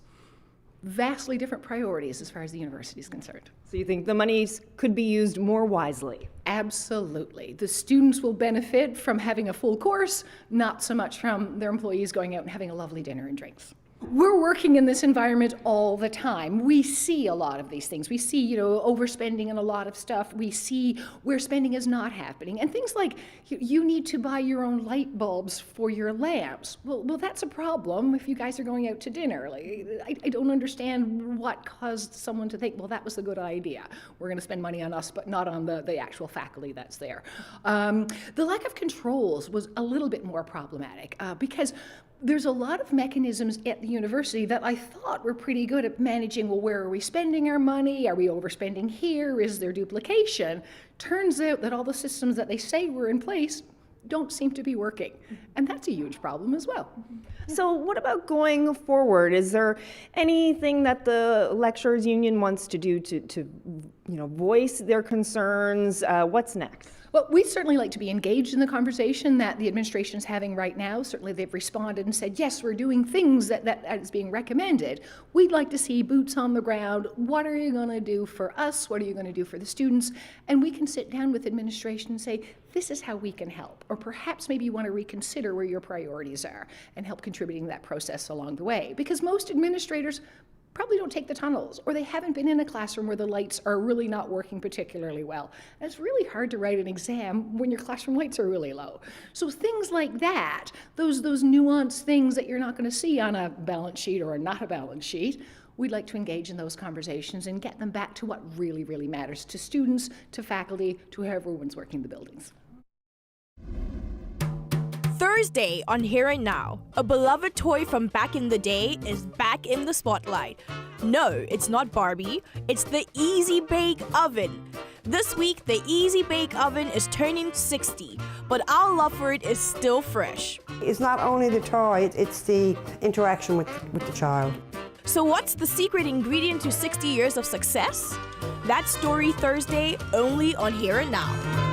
Vastly different priorities as far as the university is concerned. So you think the monies could be used more wisely? Absolutely. The students will benefit from having a full course, not so much from their employees going out and having a lovely dinner and drinks. We're working in this environment all the time. We see a lot of these things. We see, overspending in a lot of stuff. We see where spending is not happening. And things like, you need to buy your own light bulbs for your lamps. Well, that's a problem if you guys are going out to dinner. I don't understand what caused someone to think, well, that was a good idea. We're going to spend money on us, but not on the actual faculty that's there. The lack of controls was a little bit more problematic because there's a lot of mechanisms at the university that I thought were pretty good at managing, well, where are we spending our money? Are we overspending here? Is there duplication? Turns out that all the systems that they say were in place don't seem to be working. And that's a huge problem as well. So what about going forward? Is there anything that the lecturers union wants to do to voice their concerns? What's next? Well, we'd certainly like to be engaged in the conversation that the administration is having right now. Certainly they've responded and said, yes, we're doing things that is being recommended. We'd like to see boots on the ground. What are you going to do for us? What are you going to do for the students? And we can sit down with administration and say, this is how we can help. Or perhaps maybe you want to reconsider where your priorities are and help contributing to that process along the way. Because most administrators probably don't take the tunnels, or they haven't been in a classroom where the lights are really not working particularly well. And it's really hard to write an exam when your classroom lights are really low. So things like that, those nuanced things that you're not going to see on a balance sheet or not a balance sheet, we'd like to engage in those conversations and get them back to what really, really matters to students, to faculty, to everyone's working the buildings. Thursday on Here and Now, a beloved toy from back in the day is back in the spotlight. No, it's not Barbie, it's the Easy Bake Oven. This week, the Easy Bake Oven is turning 60, but our love for it is still fresh. It's not only the toy, it's the interaction with the child. So what's the secret ingredient to 60 years of success? That story Thursday, only on Here and Now.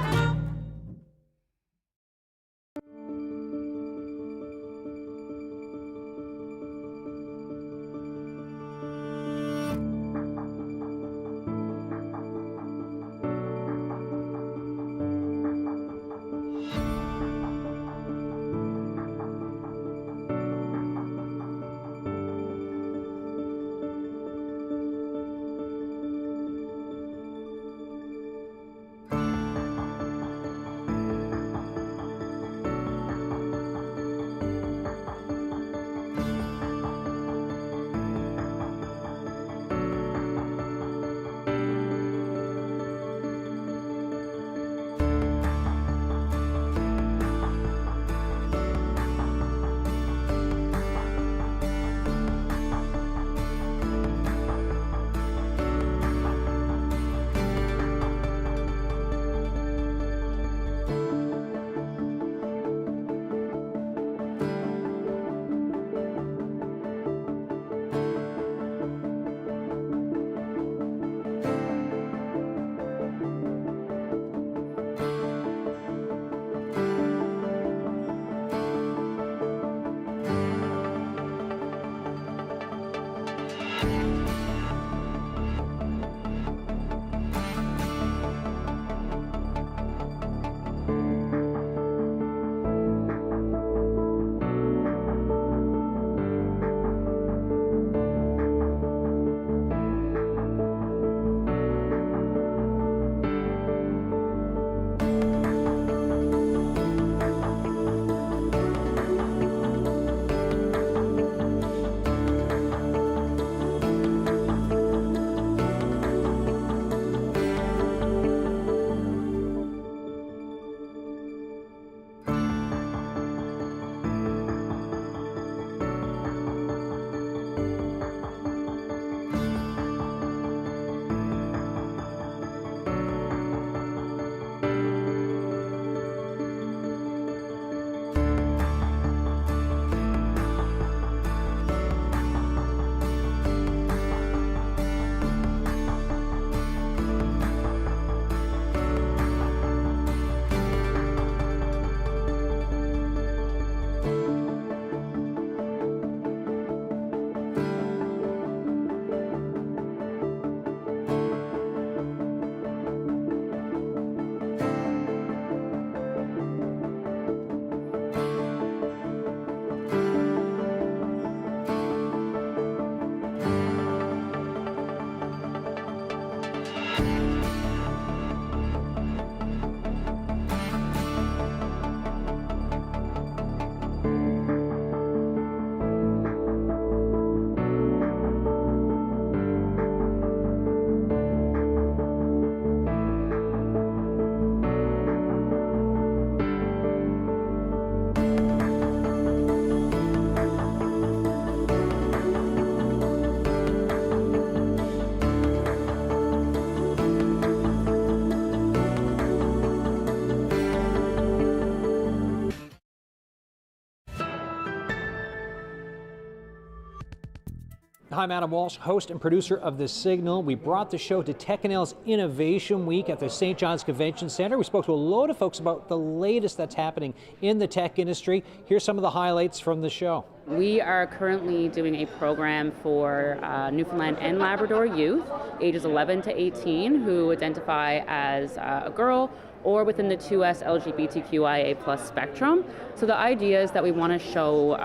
Hi, I'm Adam Walsh, host and producer of The Signal. We brought the show to TechNL's Innovation Week at the St. John's Convention Center. We spoke to a load of folks about the latest that's happening in the tech industry. Here's some of the highlights from the show. We are currently doing a program for Newfoundland and Labrador youth, ages 11 to 18, who identify as a girl or within the 2S LGBTQIA+ spectrum. So the idea is that we want to show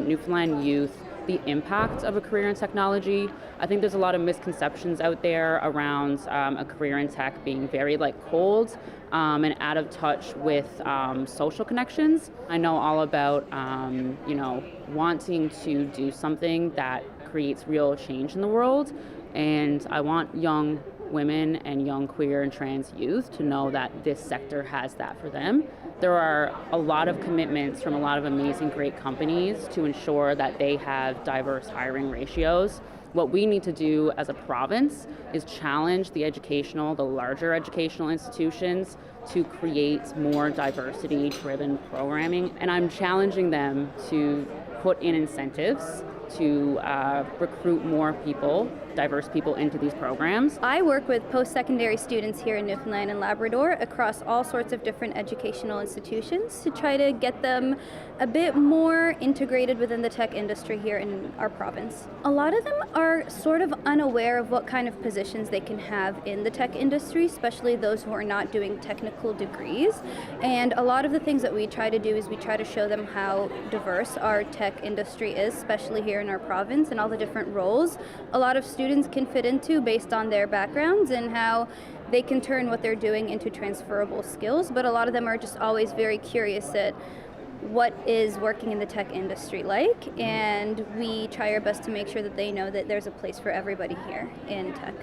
Newfoundland youth the impact of a career in technology. I think there's a lot of misconceptions out there around a career in tech being very cold and out of touch with social connections. I know all about wanting to do something that creates real change in the world, and I want young women and young queer and trans youth to know that this sector has that for them. There are a lot of commitments from a lot of amazing, great companies to ensure that they have diverse hiring ratios. What we need to do as a province is challenge the larger educational institutions to create more diversity-driven programming. And I'm challenging them to put in incentives to recruit more people, diverse people, into these programs. I work with post-secondary students here in Newfoundland and Labrador across all sorts of different educational institutions to try to get them a bit more integrated within the tech industry here in our province. A lot of them are sort of unaware of what kind of positions they can have in the tech industry, especially those who are not doing technical degrees. And a lot of the things that we try to do is we try to show them how diverse our tech industry is, especially here in our province, and all the different roles a lot of students can fit into based on their backgrounds and how they can turn what they're doing into transferable skills. But a lot of them are just always very curious at what is working in the tech industry like, and we try our best to make sure that they know that there's a place for everybody here in tech.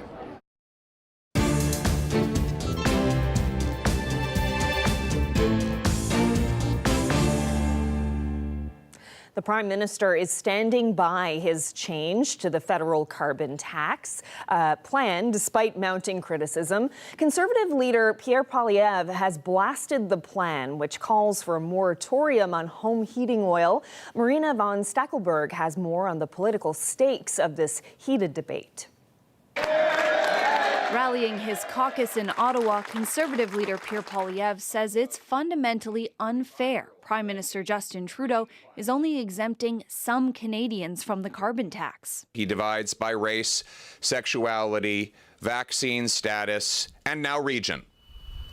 The Prime Minister is standing by his change to the federal carbon tax plan despite mounting criticism. Conservative leader Pierre Poilievre has blasted the plan, which calls for a moratorium on home heating oil. Marina von Stackelberg has more on the political stakes of this heated debate. Rallying his caucus in Ottawa, Conservative leader Pierre Poilievre says it's fundamentally unfair. Prime Minister Justin Trudeau is only exempting some Canadians from the carbon tax. He divides by race, sexuality, vaccine status, and now region.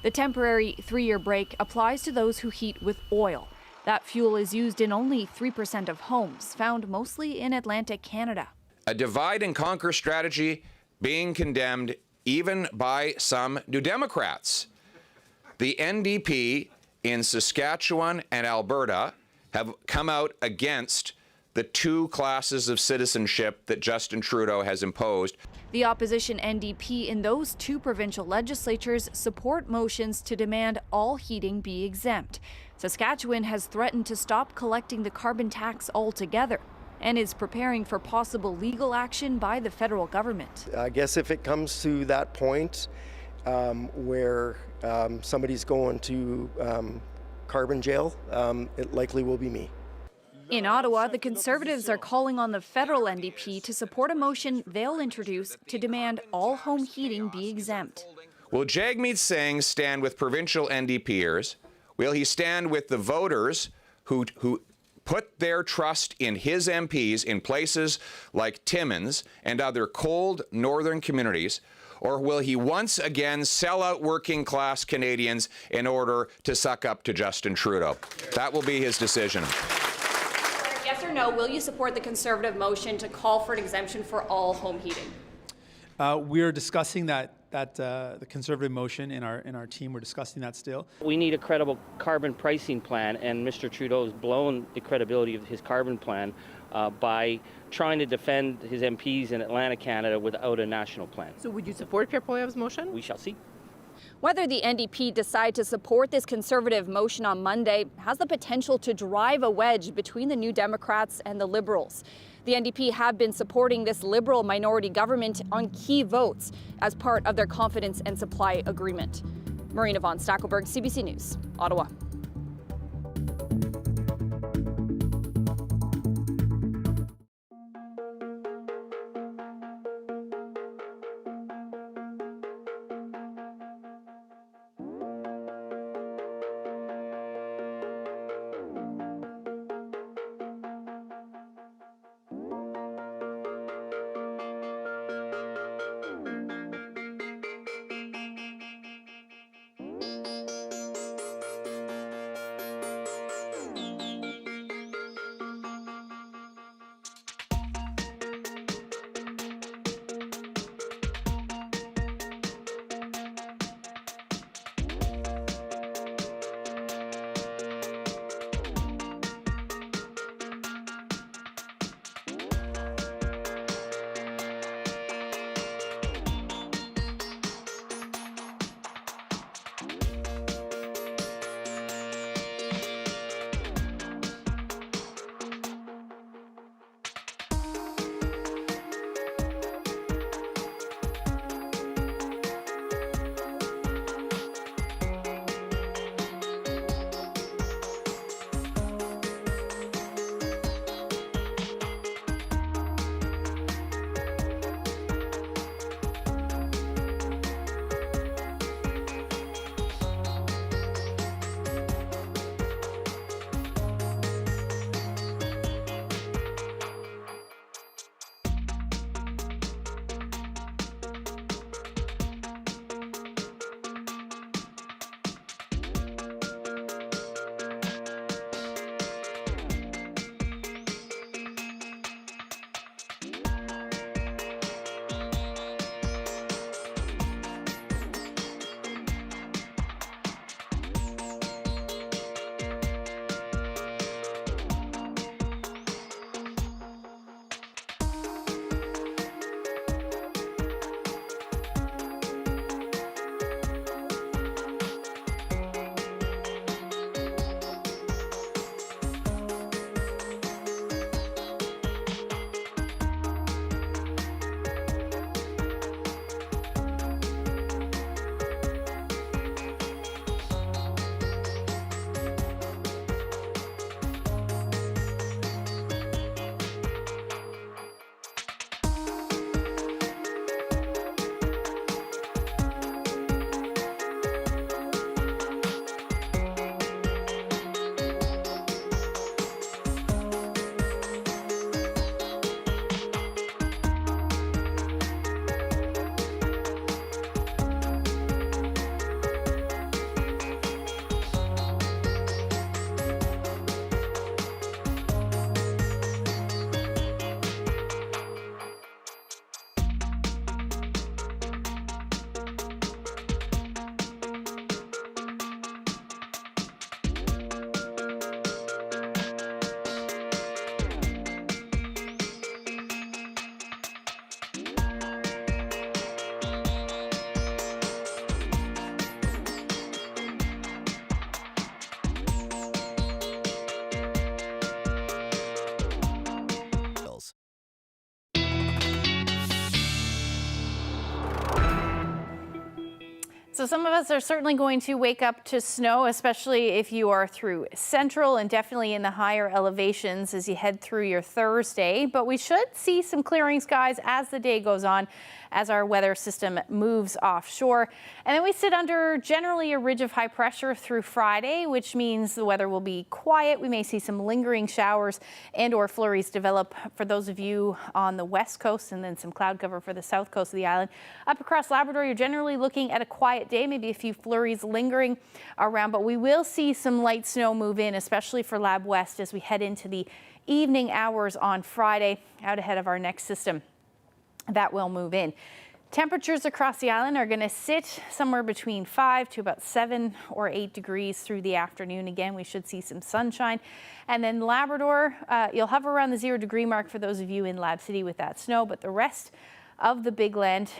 The temporary 3-year break applies to those who heat with oil. That fuel is used in only 3% of homes, found mostly in Atlantic Canada. A divide and conquer strategy being condemned even by some New Democrats. The NDP in Saskatchewan and Alberta have come out against the 2 classes of citizenship that Justin Trudeau has imposed. The opposition NDP in those 2 provincial legislatures support motions to demand all heating be exempt. Saskatchewan has threatened to stop collecting the carbon tax altogether and is preparing for possible legal action by the federal government. I guess if it comes to that point where somebody's going to carbon jail, it likely will be me. In Ottawa, the Conservatives are calling on the federal NDP to support a motion they'll introduce to demand all home heating be exempt. Will Jagmeet Singh stand with provincial NDPers? Will he stand with the voters who put their trust in his MPs in places like Timmins and other cold northern communities? Or will he once again sell out working class Canadians in order to suck up to Justin Trudeau? That will be his decision. Yes or no, will you support the Conservative motion to call for an exemption for all home heating? We're discussing the Conservative motion in our team. We're discussing that still. We need a credible carbon pricing plan, and Mr. Trudeau's blown the credibility of his carbon plan by trying to defend his MPs in Atlantic Canada without a national plan. So would you support Pierre Poilievre's motion? We shall see. Whether the NDP decide to support this Conservative motion on Monday has the potential to drive a wedge between the New Democrats and the Liberals. The NDP have been supporting this Liberal minority government on key votes as part of their confidence and supply agreement. Marina von Stackelberg, CBC News, Ottawa. So some of us are certainly going to wake up to snow, especially if you are through Central and definitely in the higher elevations as you head through your Thursday. But we should see some clearing skies as the day goes on, as our weather system moves offshore. And then we sit under generally a ridge of high pressure through Friday, which means the weather will be quiet. We may see some lingering showers and or flurries develop for those of you on the west coast, and then some cloud cover for the south coast of the island. Up across Labrador, you're generally looking at a quiet day, maybe a few flurries lingering around, but we will see some light snow move in, especially for Lab West as we head into the evening hours on Friday, out ahead of our next system that will move in. Temperatures across the island are going to sit somewhere between 5 to about 7 or 8 degrees through the afternoon. Again, we should see some sunshine. And then Labrador, you'll hover around the 0 degree mark for those of you in Lab City with that snow, but the rest of the Big Land,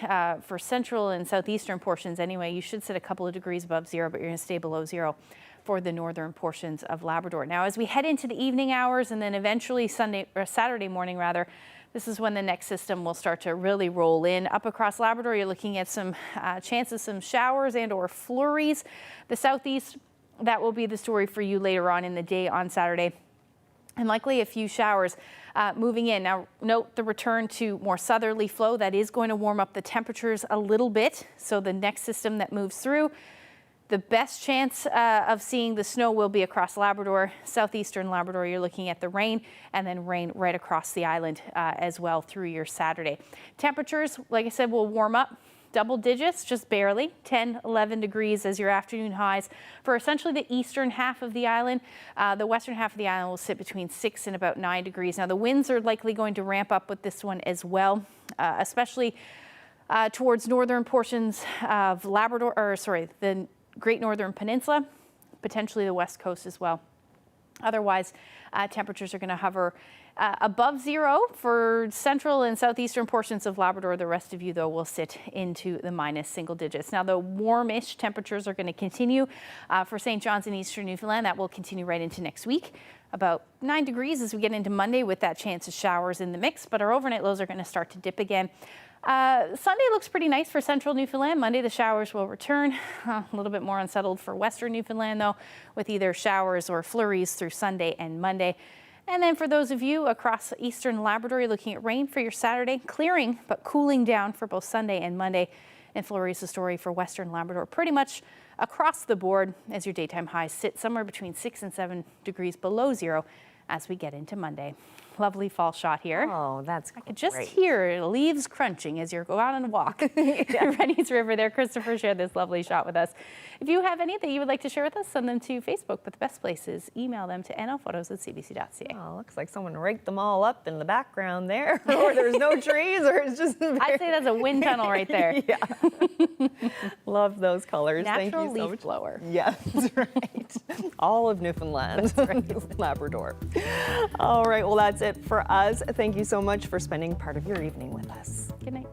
for central and southeastern portions anyway, you should sit a couple of degrees above zero, but you're going to stay below zero for the northern portions of Labrador. Now, as we head into the evening hours and then eventually Saturday morning rather, this is when the next system will start to really roll in. Up across Labrador, you're looking at some chances, some showers and or flurries. The southeast, that will be the story for you later on in the day on Saturday. And likely a few showers moving in. Now, note the return to more southerly flow. That is going to warm up the temperatures a little bit. So the next system that moves through, the best chance of seeing the snow will be across Labrador. Southeastern Labrador, you're looking at the rain, and then rain right across the island as well through your Saturday. Temperatures, like I said, will warm up. Double digits, just barely, 10, 11 degrees as your afternoon highs for essentially the eastern half of the island. The western half of the island will sit between 6 and about 9 degrees. Now, the winds are likely going to ramp up with this one as well, especially towards northern portions of Labrador, the Great Northern Peninsula, potentially the west coast as well. Otherwise, temperatures are going to hover above zero for central and southeastern portions of Labrador. The rest of you, though, will sit into the minus single digits. Now, the warmish temperatures are going to continue for St. John's and eastern Newfoundland. That will continue right into next week. About 9 degrees as we get into Monday with that chance of showers in the mix, but our overnight lows are going to start to dip again. Sunday looks pretty nice for central Newfoundland. Monday, the showers will return. A little bit more unsettled for western Newfoundland, though, with either showers or flurries through Sunday and Monday. And then for those of you across eastern Labrador, you're looking at rain for your Saturday, clearing but cooling down for both Sunday and Monday. And flurries the story for western Labrador pretty much across the board as your daytime highs sit somewhere between 6 and 7 degrees below zero as we get into Monday. Lovely fall shot here. Oh, that's I could just hear leaves crunching as you go out on a walk. Rennie's River there. Christopher shared this lovely shot with us. If you have any that you would like to share with us, send them to Facebook. But the best place is email them to nlphotos@cbc.ca. Oh, looks like someone raked them all up in the background there. Or there's no trees, or it's just I'd say that's a wind tunnel right there. Yeah. Love those colors. Natural Thank you so leaf much. blower. Yeah, that's right. All of Newfoundland. That's right. Labrador. All right, well, that's it for us. Thank you so much for spending part of your evening with us. Good night.